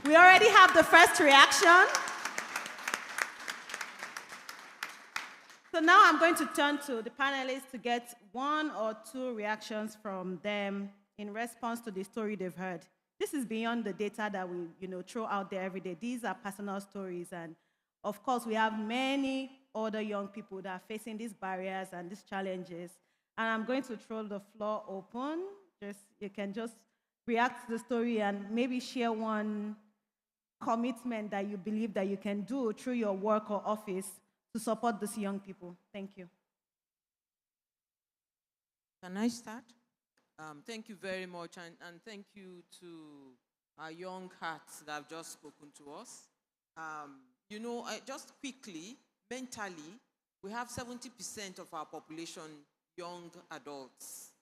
We already have the first reaction. So now I'm going to turn to the panelists to get 1 or 2 reactions from them in response to the story they've heard. This is beyond the data that we throw out there every day. These are personal stories. And of course, we have many other young people that are facing these barriers and these challenges. And I'm going to throw the floor open. You can just react to the story and maybe share one commitment that you believe that you can do through your work or office to support these young people. Thank you. Can I start? Thank you very much, and thank you to our young hearts that have just spoken to us. Just quickly, mentally, we have 70% of our population young adults.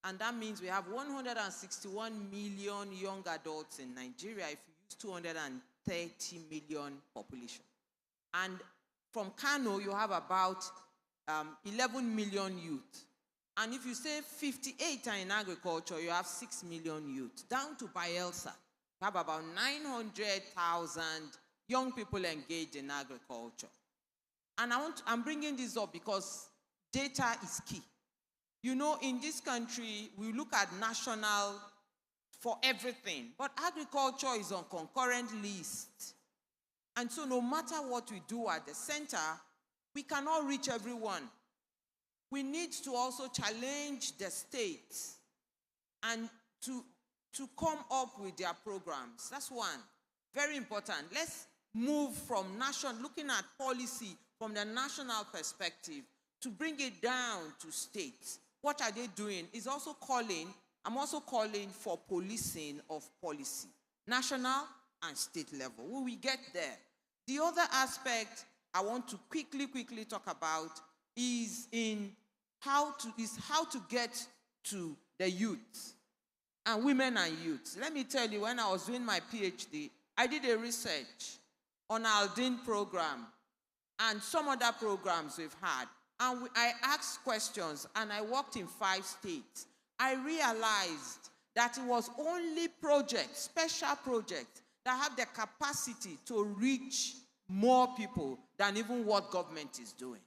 And that means we have 161 million young adults in Nigeria if you use 230 million population. And from Kano, you have about 11 million youth. And if you say 58 are in agriculture, you have 6 million youth. Down to Bayelsa, you have about 900,000 young people engaged in agriculture. And I'm bringing this up because data is key. In this country, we look at national for everything, but agriculture is on concurrent list. And so no matter what we do at the center, we cannot reach everyone. We need to also challenge the states and to come up with their programs. That's one. Very important. Let's move from looking at policy from the national perspective to bring it down to states. What are they doing? I'm also calling for policing of policy, national and state level. Will we get there? The other aspect I want to quickly talk about is how to get to the youth and women and youth. Let me tell you, when I was doing my PhD, I did a research on our Aldin program and some other programs we've had. And I asked questions, and I worked in 5 states. I realized that it was only projects, special projects, that have the capacity to reach more people than even what government is doing.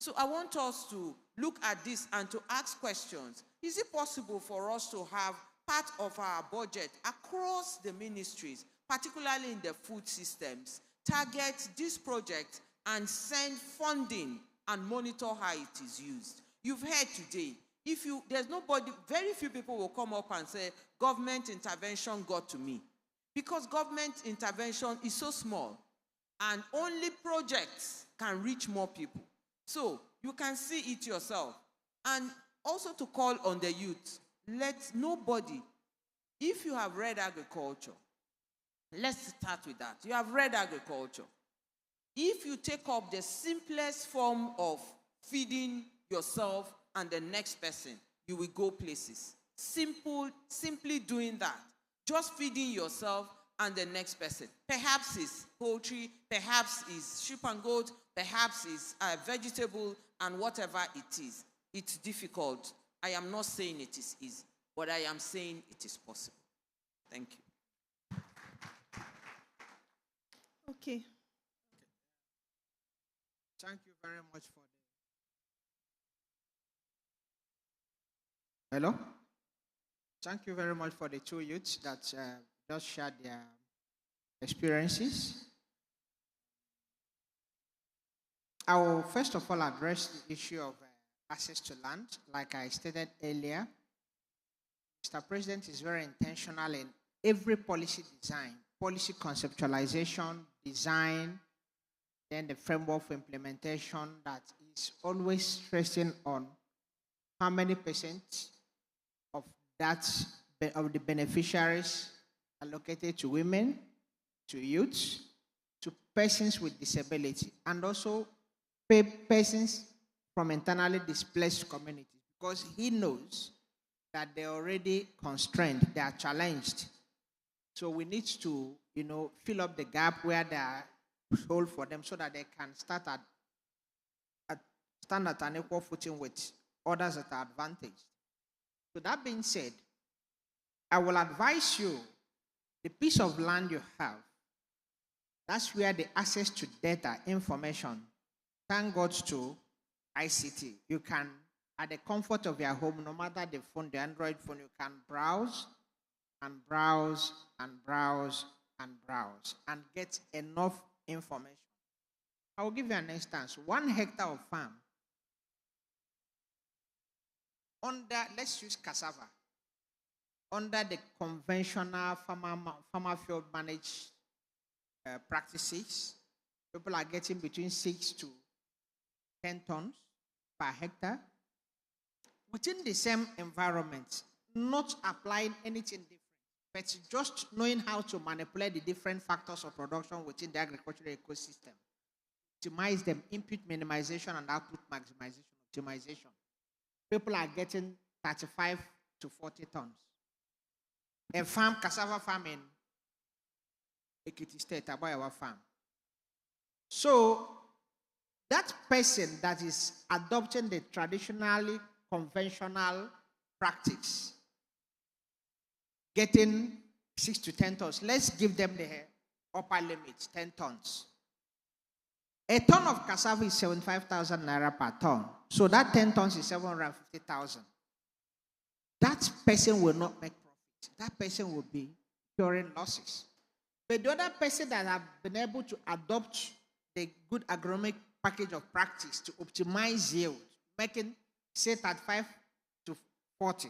So I want us to look at this and to ask questions. Is it possible for us to have part of our budget across the ministries, particularly in the food systems, target this project and send funding and monitor how it is used? You've heard today, very few people will come up and say, government intervention got to me. Because government intervention is so small, and only projects can reach more people. So you can see it yourself. And also to call on the youth, if you have read agriculture, let's start with that. You have read agriculture. If you take up the simplest form of feeding yourself and the next person, you will go places. Simply doing that. Just feeding yourself and the next person. Perhaps it's poultry, perhaps it's sheep and goat, perhaps it's vegetable, and whatever it is. It's difficult. I am not saying it is easy, but I am saying it is possible. Thank you. Okay. Thank you very much for the... Hello? Thank you very much for the 2 youths that just shared their experiences. I will first of all address the issue of access to land. Like I stated earlier, Mr. President is very intentional in every policy design, policy conceptualization, design, then the framework for implementation, that is always stressing on how many percent of the beneficiaries allocated to women, to youths, to persons with disability, and also persons from internally displaced communities, because he knows that they're already constrained, they are challenged. So we need to, fill up the gap where they are hole for them so that they can stand at an equal footing with others that are advantaged. So that being said, I will advise you the piece of land you have, that's where the access to data, information, thank God to ICT. You can, at the comfort of your home, no matter the phone, the Android phone, you can browse and browse and browse and browse and get enough information. I will give you an instance. 1 hectare of farm under, let's use cassava, under the conventional farmer field managed practices, people are getting between 6 to 10 tons per hectare. Within the same environment, not applying anything different, but just knowing how to manipulate the different factors of production within the agricultural ecosystem. Optimize them, input minimization and output maximization, optimization. People are getting 35 to 40 tons. A farm, cassava farm in Ekiti State, about our farm. So, that person that is adopting the traditionally conventional practice, getting 6 to 10 tons, let's give them the upper limit, 10 tons. A ton of cassava is 75,000 naira per ton. So that 10 tons is 750,000. That person will not make profit. That person will be incurring losses. But the other person that have been able to adopt the good agronomic package of practice to optimize yield, making, say, 35 to 40.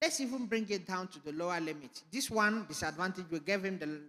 Let's even bring it down to the lower limit. This one disadvantage, we gave him the